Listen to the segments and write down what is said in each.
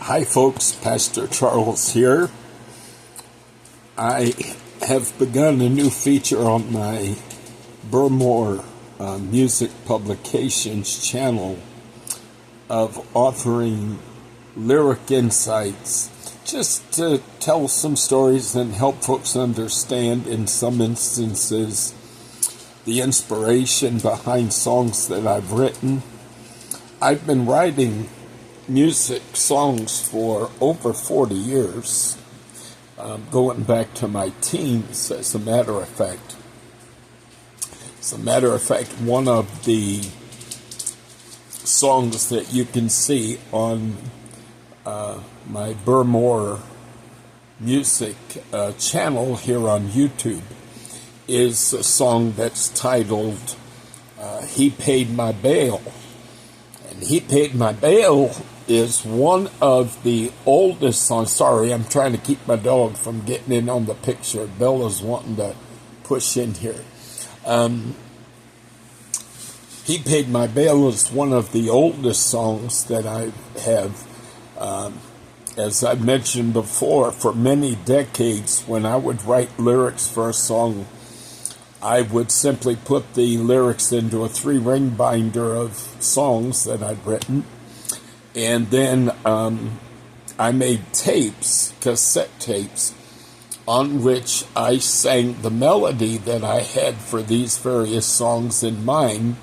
Hi folks, Pastor Charles here. I have begun a new feature on my Burmore Music Publications channel of offering lyric insights, just to tell some stories and help folks understand, in some instances, the inspiration behind songs that I've written. I've been writing music songs for over 40 years, going back to my teens, as a matter of fact. One of the songs that you can see on my Burmore Music channel here on YouTube is a song that's titled He Paid My Bail. And He Paid My Bail is one of the oldest songs. Sorry, I'm trying to keep my dog from getting in on the picture. Bella's wanting to push in here. He Paid My Bail is one of the oldest songs that I have. As I mentioned before, for many decades, when I would write lyrics for a song, I would simply put the lyrics into a 3-ring binder of songs that I'd written. And then I made tapes, cassette tapes, on which I sang the melody that I had for these various songs in mind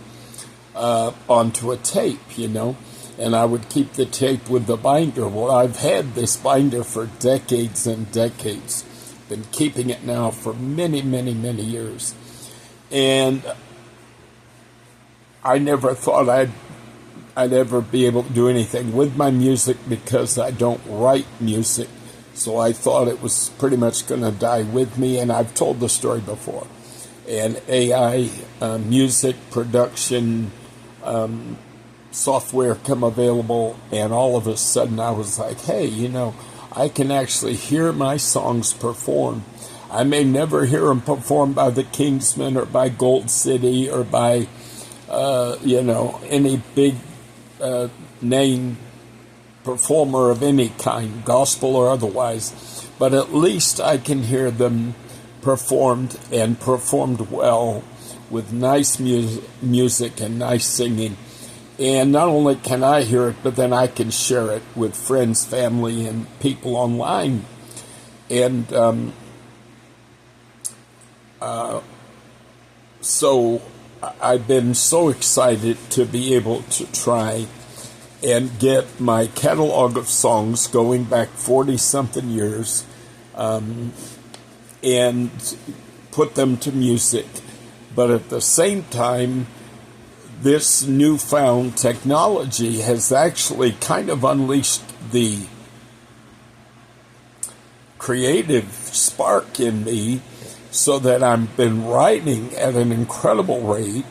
onto a tape, and I would keep the tape with the binder. Well, I've had this binder for decades and decades. Been keeping it now for many, many, many years. And I never thought I'd ever be able to do anything with my music, because I don't write music. So I thought it was pretty much going to die with me, and I've told the story before. And AI music production software come available, and all of a sudden I was like, hey, I can actually hear my songs performed. I may never hear them performed by the Kingsmen or by Gold City or by, any big name performer of any kind, gospel or otherwise, but at least I can hear them performed, and performed well, with nice music and nice singing. And not only can I hear it, but then I can share it with friends, family, and people online. And so I've been so excited to be able to try and get my catalog of songs going back 40-something years, and put them to music. But at the same time, this newfound technology has actually kind of unleashed the creative spark in me, so that I've been writing at an incredible rate,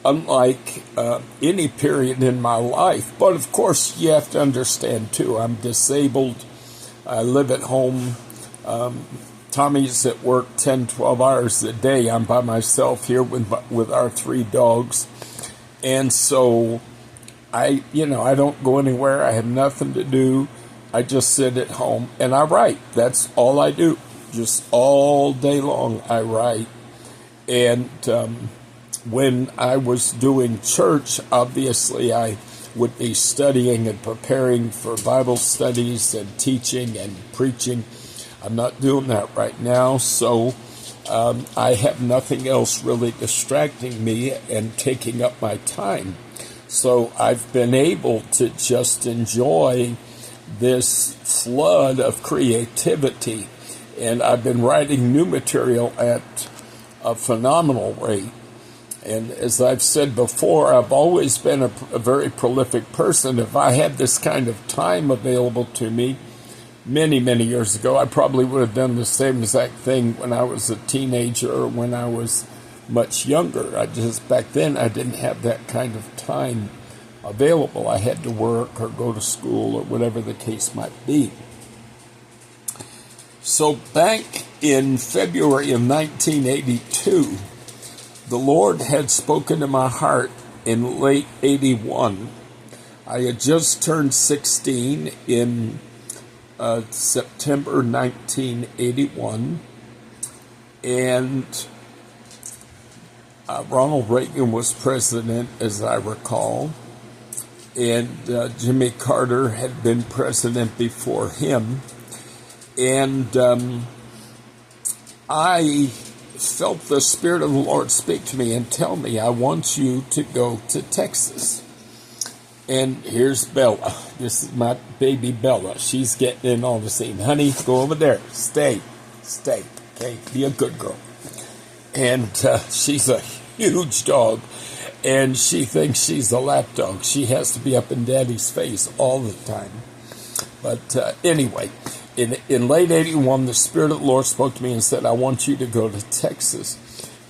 unlike any period in my life. But of course, you have to understand too, I'm disabled. I live at home. Tommy's at work 10, 12 hours a day. I'm by myself here with our 3 dogs. And so I don't go anywhere. I have nothing to do. I just sit at home and I write. That's all I do. Just all day long I write. And when I was doing church, obviously I would be studying and preparing for Bible studies and teaching and preaching. I'm not doing that right now, so I have nothing else really distracting me and taking up my time. So I've been able to just enjoy this flood of creativity. And I've been writing new material at a phenomenal rate. And as I've said before, I've always been a very prolific person. If I had this kind of time available to me many, many years ago, I probably would have done the same exact thing when I was a teenager or when I was much younger. Back then, I didn't have that kind of time available. I had to work or go to school or whatever the case might be. So back in February of 1982, the Lord had spoken to my heart in late 81 I had just turned 16 in September 1981, and Ronald Reagan was president, as I recall, and Jimmy Carter had been president before him. And I felt the Spirit of the Lord speak to me and tell me, I want you to go to Texas. And here's Bella. This is my baby Bella. She's getting in on the scene. Honey, go over there. Stay. Okay, be a good girl. And she's a huge dog, and she thinks she's a lap dog. She has to be up in Daddy's face all the time. But anyway, in late 81, the Spirit of the Lord spoke to me and said, I want you to go to Texas.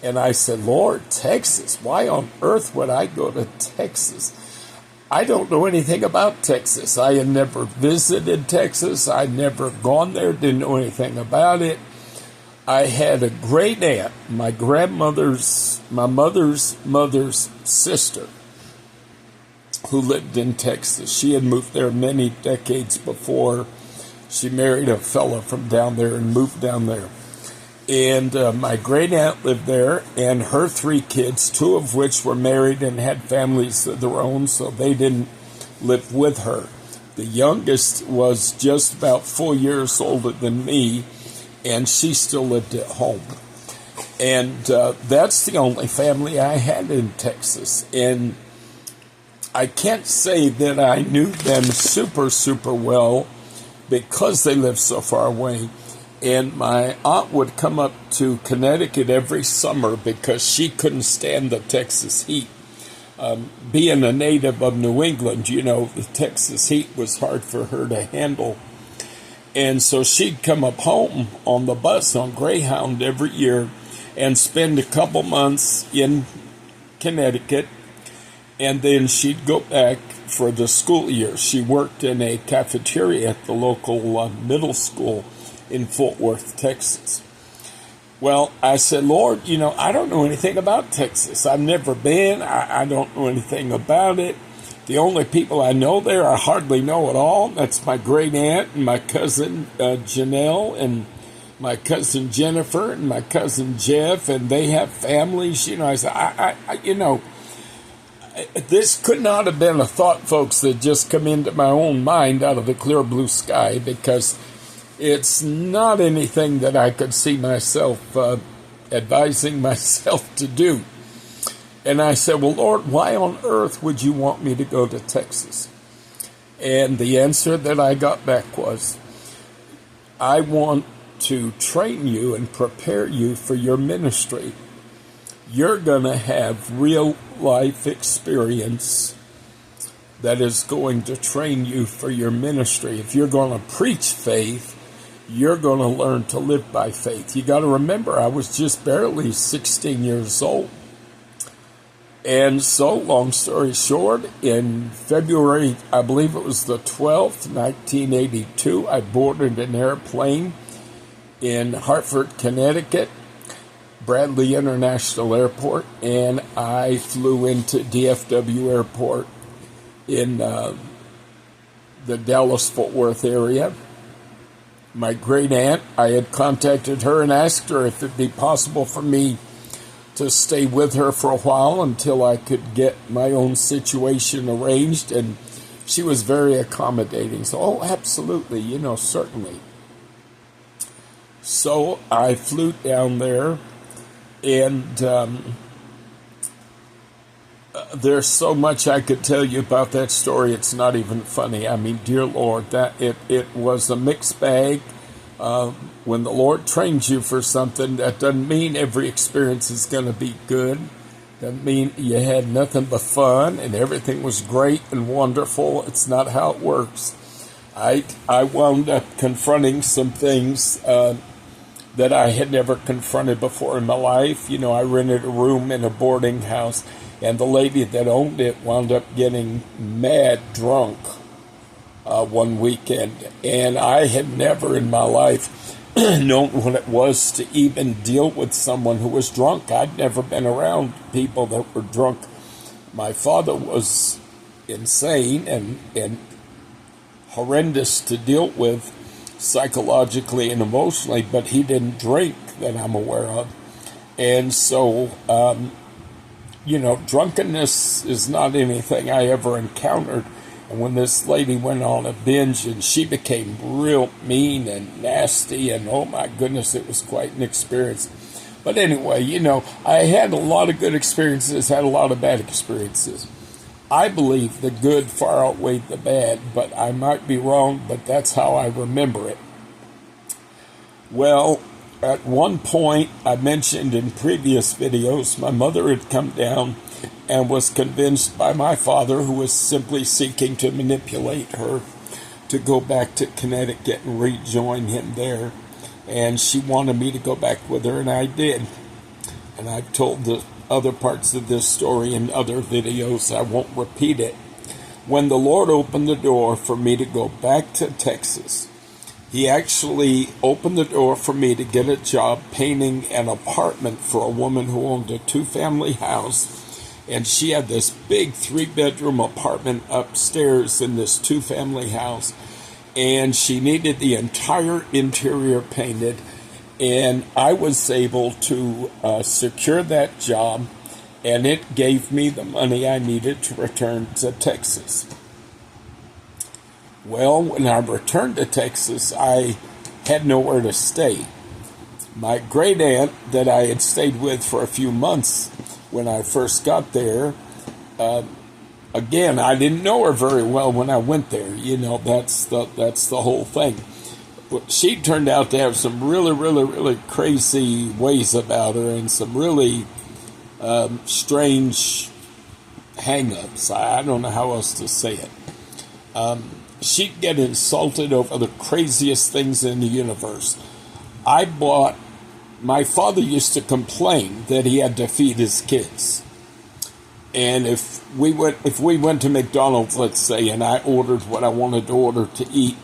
And I said, Lord, Texas? Why on earth would I go to Texas? I don't know anything about Texas. I had never visited Texas. I'd never gone there, didn't know anything about it. I had a great aunt, my mother's mother's sister, who lived in Texas. She had moved there many decades before. She married a fellow from down there and moved down there. And my great aunt lived there, and her 3 kids, 2 of which were married and had families of their own, so they didn't live with her. The youngest was just about 4 years older than me, and she still lived at home. And that's the only family I had in Texas. And I can't say that I knew them super well because they lived so far away. And my aunt would come up to Connecticut every summer because she couldn't stand the Texas heat. Being a native of New England, the Texas heat was hard for her to handle. And so she'd come up home on the bus on Greyhound every year and spend a couple months in Connecticut, and then she'd go back for the school year. She worked in a cafeteria at the local middle school in Fort Worth, Texas. Well, I said, Lord, I don't know anything about Texas. I've never been. I don't know anything about it. The only people I know there I hardly know at all. That's my great aunt and my cousin Janelle and my cousin Jennifer and my cousin Jeff, and they have families. I said, this could not have been a thought, folks, that just come into my own mind out of the clear blue sky, because it's not anything that I could see myself advising myself to do. And I said, well, Lord, why on earth would you want me to go to Texas? And the answer that I got back was, I want to train you and prepare you for your ministry. You're going to have real life experience that is going to train you for your ministry. If you're going to preach faith, you're going to learn to live by faith. You got to remember, I was just barely 16 years old. And so, long story short, in February, I believe it was the 12th, 1982, I boarded an airplane in Hartford, Connecticut, Bradley International Airport, and I flew into DFW Airport in the Dallas-Fort Worth area. My great aunt, I had contacted her and asked her if it'd be possible for me to stay with her for a while until I could get my own situation arranged, and she was very accommodating. So, oh, absolutely, certainly. So I flew down there, and there's so much I could tell you about that story. It's not even funny. I mean, dear Lord, that it was a mixed bag. When the Lord trains you for something, that doesn't mean every experience is going to be good. Doesn't mean you had nothing but fun and everything was great and wonderful. It's not how it works. I wound up confronting some things that I had never confronted before in my life. I rented a room in a boarding house, and the lady that owned it wound up getting mad drunk one weekend. And I had never in my life known what it was to even deal with someone who was drunk. I'd never been around people that were drunk. My father was insane and horrendous to deal with psychologically and emotionally, but he didn't drink that I'm aware of. And so, drunkenness is not anything I ever encountered. And when this lady went on a binge and she became real mean and nasty, and oh my goodness, it was quite an experience. But anyway, I had a lot of good experiences, had a lot of bad experiences. I believe the good far outweighed the bad, but I might be wrong, but that's how I remember it. Well, at one point, I mentioned in previous videos, my mother had come down and was convinced by my father, who was simply seeking to manipulate her, to go back to Connecticut and rejoin him there. And she wanted me to go back with her, and I did. And I've told the other parts of this story in other videos. I won't repeat it. When the Lord opened the door for me to go back to Texas, He actually opened the door for me to get a job painting an apartment for a woman who owned a 2-family house. And she had this big 3-bedroom apartment upstairs in this 2-family house. And she needed the entire interior painted. And I was able to secure that job. And it gave me the money I needed to return to Texas. Well, when I returned to Texas, I had nowhere to stay. My great aunt that I had stayed with for a few months when I first got there, again, I didn't know her very well when I went there. That's the whole thing. She turned out to have some really, really, really crazy ways about her and some really strange hang-ups. I don't know how else to say it. She'd get insulted over the craziest things in the universe. My father used to complain that he had to feed his kids. And if we went to McDonald's, let's say, and I ordered what I wanted to order to eat,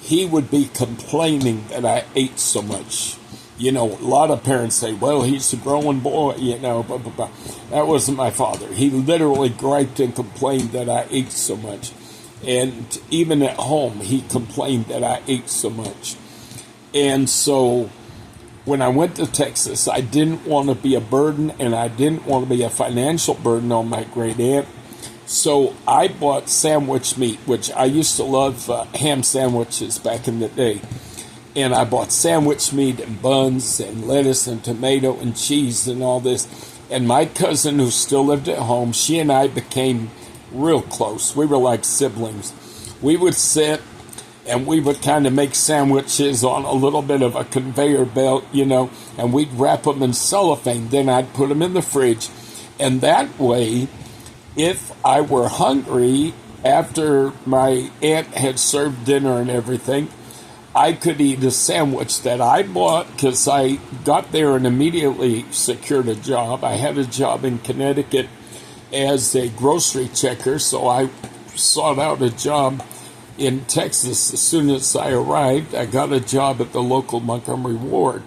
he would be complaining that I ate so much. A lot of parents say, well, he's a growing boy, blah, blah, blah. That wasn't my father. He literally griped and complained that I ate so much. And even at home, he complained that I ate so much. And so when I went to Texas, I didn't want to be a burden, and I didn't want to be a financial burden on my great aunt. So I bought sandwich meat, which I used to love ham sandwiches back in the day. And I bought sandwich meat and buns and lettuce and tomato and cheese and all this. And my cousin, who still lived at home, she and I became real close. We were like siblings. We would sit and we would kind of make sandwiches on a little bit of a conveyor belt, and we'd wrap them in cellophane. Then I'd put them in the fridge. And that way, if I were hungry after my aunt had served dinner and everything, I could eat a sandwich that I bought, because I got there and immediately secured a job. I had a job in Connecticut as a grocery checker, so I sought out a job in Texas as soon as I arrived. I got a job at the local Montgomery Ward.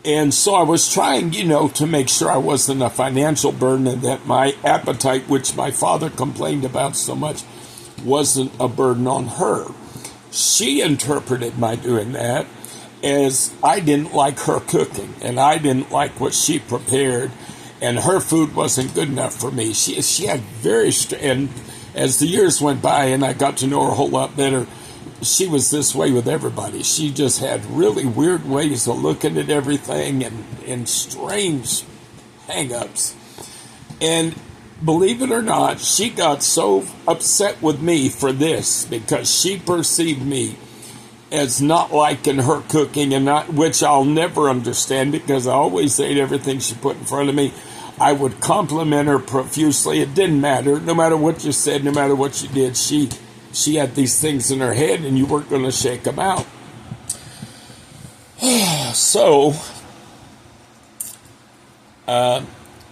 And so I was trying, to make sure I wasn't a financial burden, and that my appetite, which my father complained about so much, wasn't a burden on her. She interpreted my doing that as I didn't like her cooking, and I didn't like what she prepared, and her food wasn't good enough for me. She had and as the years went by and I got to know her a whole lot better, she was this way with everybody. She just had really weird ways of looking at everything and strange hang-ups. And believe it or not, she got so upset with me for this, because she perceived me as not liking her cooking, which I'll never understand, because I always ate everything she put in front of me. I would compliment her profusely. It didn't matter. No matter what you said, no matter what you did, she had these things in her head, and you weren't going to shake them out. So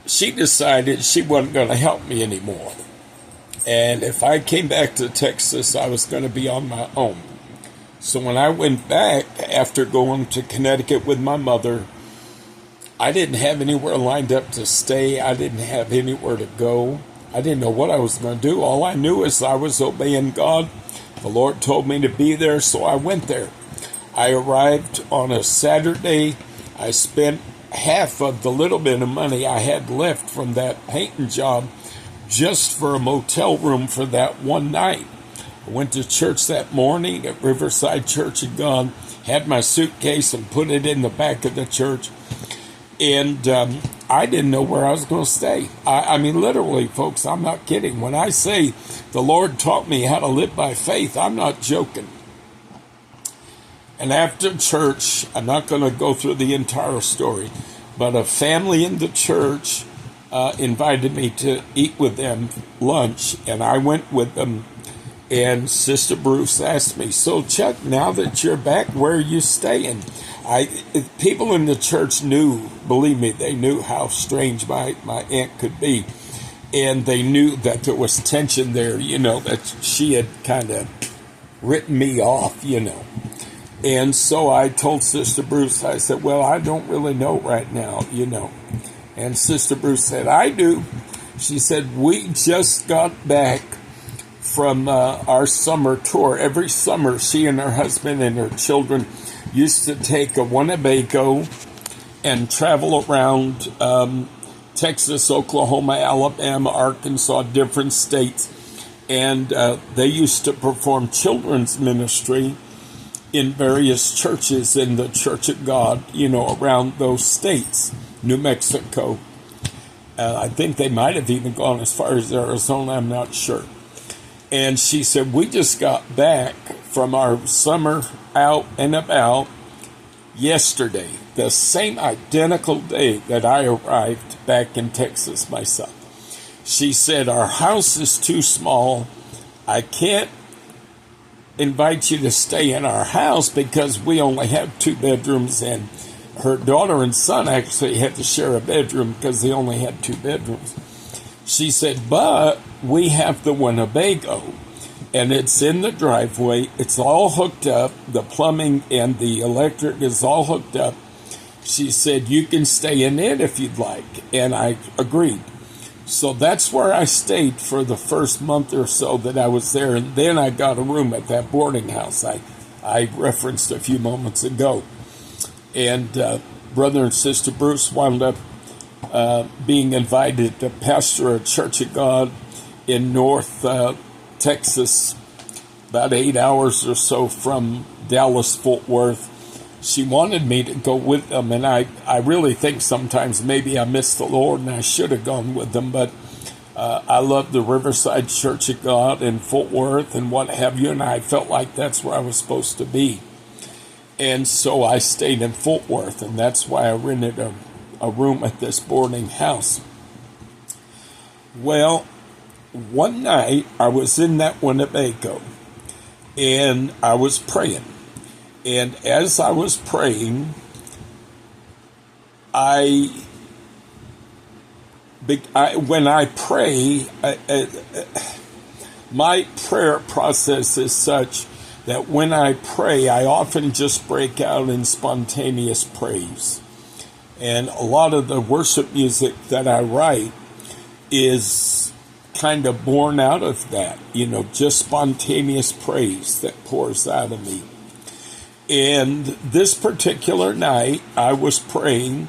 she decided she wasn't going to help me anymore. And if I came back to Texas, I was going to be on my own. So when I went back after going to Connecticut with my mother, I didn't have anywhere lined up to stay. I didn't have anywhere to go. I didn't know what I was going to do. All I knew is I was obeying God. The Lord told me to be there, so I went there. I arrived on a Saturday. I spent half of the little bit of money I had left from that painting job just for a motel room for that one night. I went to church that morning at Riverside Church of God, had my suitcase and put it in the back of the church, and I didn't know where I was going to stay. I mean, literally, folks, I'm not kidding. When I say the Lord taught me how to live by faith, I'm not joking. And after church, I'm not going to go through the entire story, but a family in the church invited me to eat with them lunch, and I went with them. And Sister Bruce asked me, "So Chuck, now that you're back, where are you staying?" People in the church knew, believe me, they knew how strange my aunt could be. And they knew that there was tension there, that she had kind of written me off, And so I told Sister Bruce, I said, "Well, I don't really know right now, And Sister Bruce said, "I do." She said, "We just got back from our summer tour. Every summer, she and her husband and her children used to take a Winnebago and travel around Texas, Oklahoma, Alabama, Arkansas, different states. And they used to perform children's ministry in various churches in the Church of God, around those states, New Mexico. I think they might have even gone as far as Arizona, I'm not sure. And she said, "We just got back from our summer out and about yesterday, the same identical day that I arrived back in Texas myself." She said, "Our house is too small. I can't invite you to stay in our house because we only have 2 bedrooms." And her daughter and son actually had to share a bedroom because they only had 2 bedrooms. She said, "But we have the Winnebago, and it's in the driveway. It's all hooked up. The plumbing and the electric is all hooked up." She said, "You can stay in it if you'd like." And I agreed. So that's where I stayed for the first month or so that I was there. And then I got a room at that boarding house I referenced a few moments ago. And Brother and Sister Bruce wound up being invited to pastor a Church of God in North Texas, about 8 hours or so from Dallas-Fort Worth. She wanted me to go with them, and I really think sometimes maybe I missed the Lord and I should have gone with them, but I love the Riverside Church of God in Fort Worth and what have you, and I felt like that's where I was supposed to be. And so I stayed in Fort Worth, and that's why I rented a room at this boarding house. Well, one night I was in that Winnebago, and I was praying. And as I was praying, when I pray, my prayer process is such that when I pray, I often just break out in spontaneous praise. And a lot of the worship music that I write is kind of born out of that, just spontaneous praise that pours out of me. And this particular night, I was praying,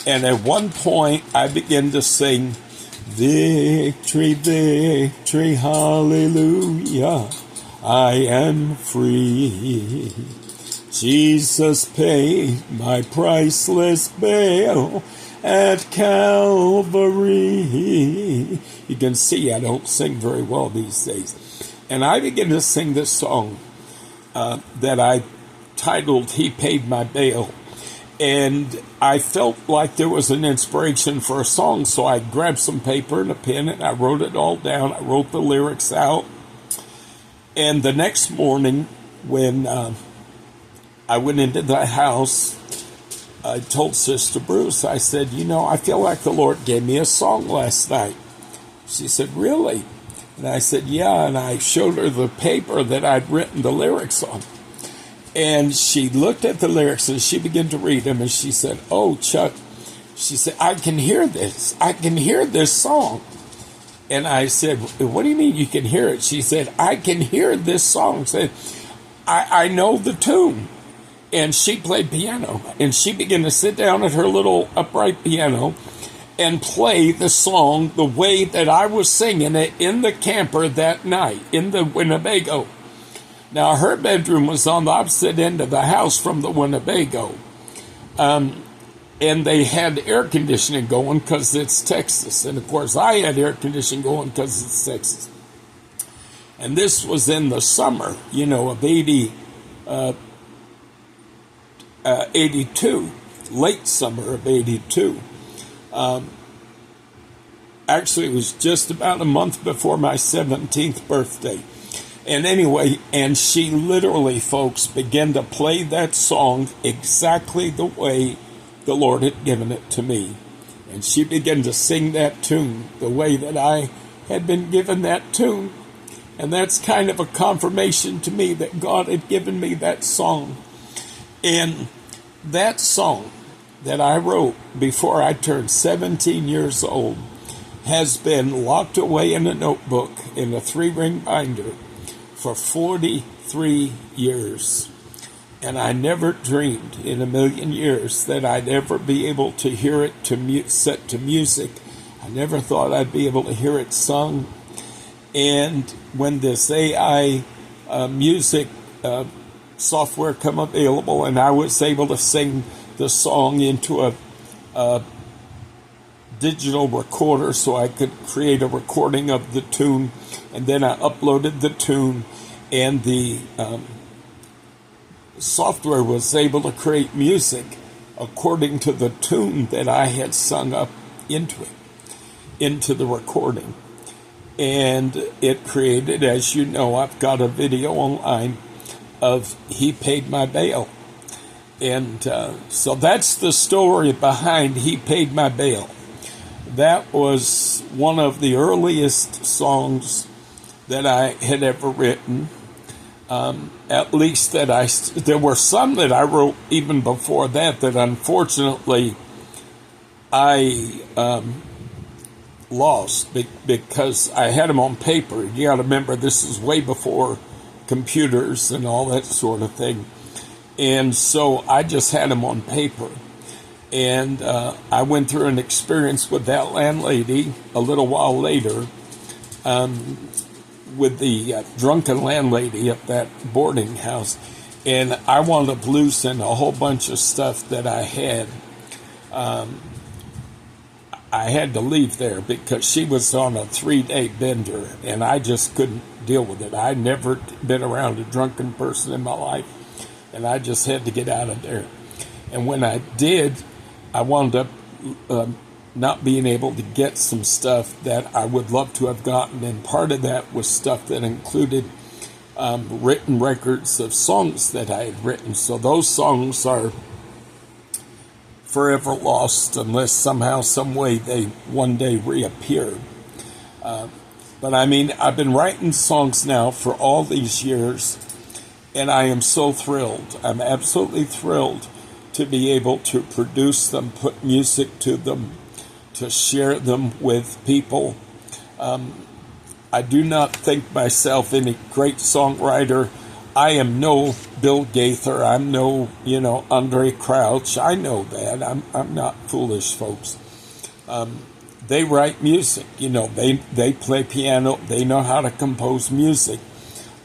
and at one point, I began to sing, "Victory, victory, hallelujah, I am free. Jesus paid my priceless bail at Calvary." You can see I don't sing very well these days. And I began to sing this song that I titled, "He Paid My Bail." And I felt like there was an inspiration for a song, so I grabbed some paper and a pen and I wrote it all down. I wrote the lyrics out. And the next morning, when I went into the house, I told Sister Bruce, I said, I feel like the Lord gave me a song last night. She said, "Really?" And I said, "Yeah." And I showed her the paper that I'd written the lyrics on. And she looked at the lyrics and she began to read them. And she said, "Oh, Chuck," she said, "I can hear this. I can hear this song." And I said, what do you mean you can hear it? She said, I can hear this song. Said, I know the tune. And she played piano. And she began to sit down at her little upright piano and play the song the way that I was singing it in the camper that night, in the Winnebago. Now, her bedroom was on the opposite end of the house from the Winnebago. And they had air conditioning going because it's Texas. And, of course, I had air conditioning going because it's Texas. And this was in the summer, of 82, late summer of 82. Actually, it was just about a month before my 17th birthday. And anyway, and she literally, folks, began to play that song exactly the way the Lord had given it to me. And she began to sing that tune the way that I had been given that tune. And that's kind of a confirmation to me that God had given me that song. And that song that I wrote before I turned 17 years old has been locked away in a notebook in a 3-ring binder for 43 years. And I never dreamed in a million years that I'd ever be able to hear it set to music. I never thought I'd be able to hear it sung. And when this AI music software come available, and I was able to sing the song into a digital recorder so I could create a recording of the tune, and then I uploaded the tune, and the software was able to create music according to the tune that I had sung up into the recording. And it created, as you know, I've got a video online of He Paid My Bail. And so that's the story behind He Paid My Bail. That was one of the earliest songs that I had ever written. At least there were some that I wrote even before that unfortunately I lost because I had them on paper. You got to remember, this is way before computers and all that sort of thing. And so I just had them on paper. And I went through an experience with that landlady a little while later, with the drunken landlady at that boarding house. And I wound up losing a whole bunch of stuff that I had. I had to leave there because she was on a 3-day bender, and I just couldn't deal with it. I'd never been around a drunken person in my life, and I just had to get out of there. And when I did, I wound up not being able to get some stuff that I would love to have gotten, and part of that was stuff that included written records of songs that I had written. So those songs are forever lost unless somehow, some way they one day reappear. But I mean, I've been writing songs now for all these years, and I am so thrilled. I'm absolutely thrilled to be able to produce them, put music to them, to share them with people. I do not think myself any great songwriter. I am no Bill Gaither. I'm no, Andre Crouch. I know that. I'm not foolish, folks. They write music. They play piano. They know how to compose music.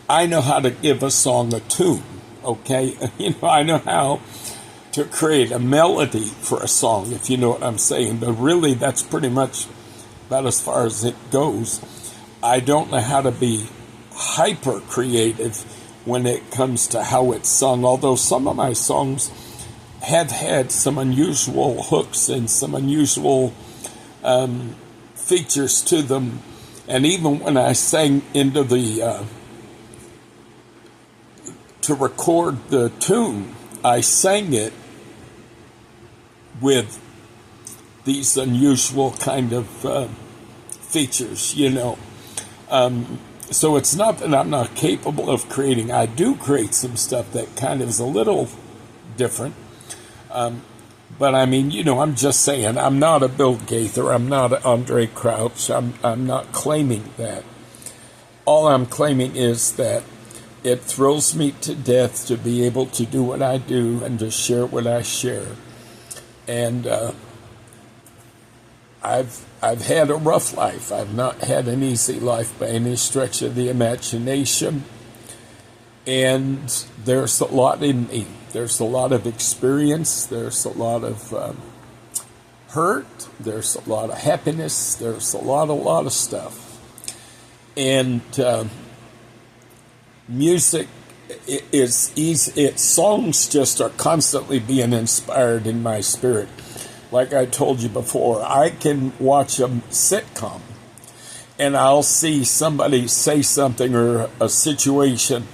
I know how to give a song a tune. Okay, I know how to create a melody for a song, if you know what I'm saying. But really, that's pretty much about as far as it goes. I don't know how to be hyper creative when it comes to how it's sung, although some of my songs have had some unusual hooks and some unusual features to them. And even when I sang into to record the tune, I sang it with these unusual kind of features, So it's not that I'm not capable of creating. I do create some stuff that kind of is a little different. But I mean, I'm just saying, I'm not a Bill Gaither, I'm not an Andre Crouch, I'm not claiming that. All I'm claiming is that it thrills me to death to be able to do what I do and to share what I share. And I've had a rough life. I've not had an easy life by any stretch of the imagination. And there's a lot in me. There's a lot of experience. There's a lot of hurt. There's a lot of happiness. There's a lot of stuff. And music is easy. Songs just are constantly being inspired in my spirit. Like I told you before, I can watch a sitcom and I'll see somebody say something or a situation,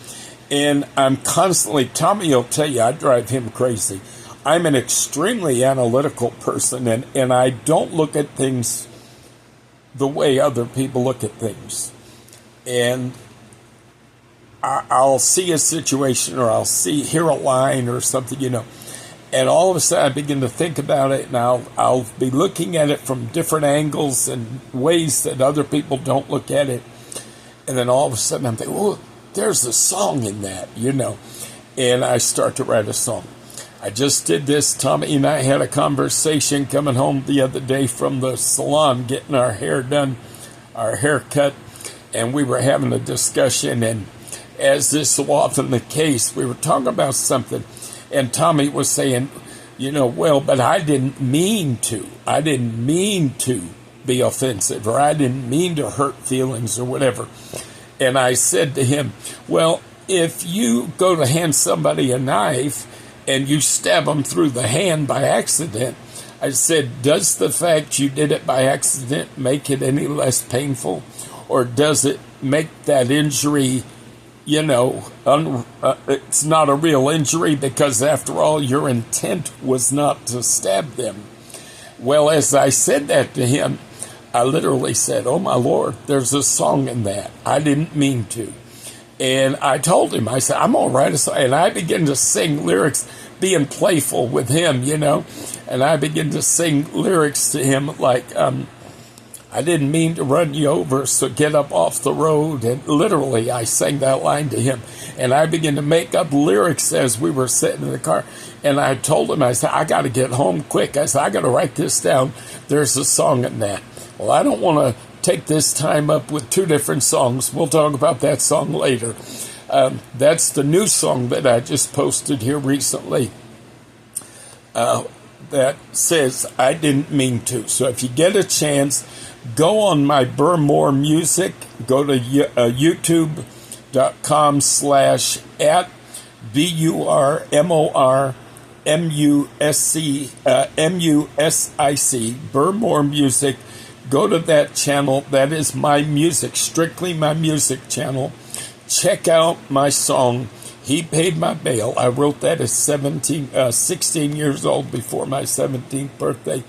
and I'm constantly, Tommy will tell you, I drive him crazy. I'm an extremely analytical person, and I don't look at things the way other people look at things. And I'll see a situation, or I'll hear a line or something, and all of a sudden I begin to think about it, and I'll be looking at it from different angles and ways that other people don't look at it. And then all of a sudden I'm thinking, oh, there's a song in that, and I start to write a song. I just did this. Tommy and I had a conversation coming home the other day from the salon, getting our hair done, our hair cut, and we were having a discussion, and as is so often the case, we were talking about something, and Tommy was saying, well, but I didn't mean to. I didn't mean to be offensive, or I didn't mean to hurt feelings or whatever. And I said to him, well, if you go to hand somebody a knife and you stab them through the hand by accident, I said, does the fact you did it by accident make it any less painful? Or does it make that injury, it's not a real injury, because after all, your intent was not to stab them. Well, as I said that to him, I literally said, oh my Lord, there's a song in that. I didn't mean to. And I told him, I said, I'm going to write a song. And I began to sing lyrics, being playful with him, And I began to sing lyrics to him like, I didn't mean to run you over, so get up off the road. And literally, I sang that line to him. And I began to make up lyrics as we were sitting in the car. And I told him, I said, I got to get home quick. I said, I got to write this down. There's a song in that. Well, I don't want to take this time up with two different songs. We'll talk about that song later. That's the new song that I just posted here recently. That says, I didn't mean to. So if you get a chance, go on my Burmore Music, go to youtube.com/@BURMORMUSIC, Burmore Music. Go to that channel. That is my music, strictly my music channel. Check out my song, He Paid My Bail. I wrote that at 16 years old, before my 17th birthday.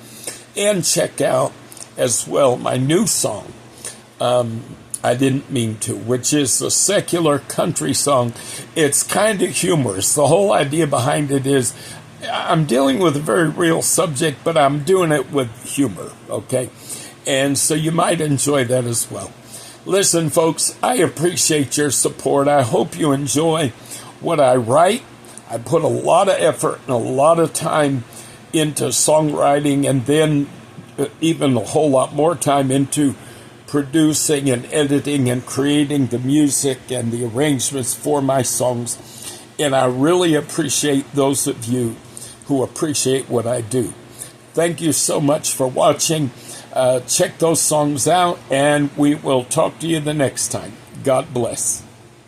And check out as well my new song, I Didn't Mean To, which is a secular country song. It's kind of humorous. The whole idea behind it is I'm dealing with a very real subject, but I'm doing it with humor, okay? And so you might enjoy that as well. Listen, folks, I appreciate your support. I hope you enjoy what I write. I put a lot of effort and a lot of time into songwriting, and then even a whole lot more time into producing and editing and creating the music and the arrangements for my songs. And I really appreciate those of you who appreciate what I do. Thank you so much for watching. Check those songs out, and we will talk to you the next time. God bless.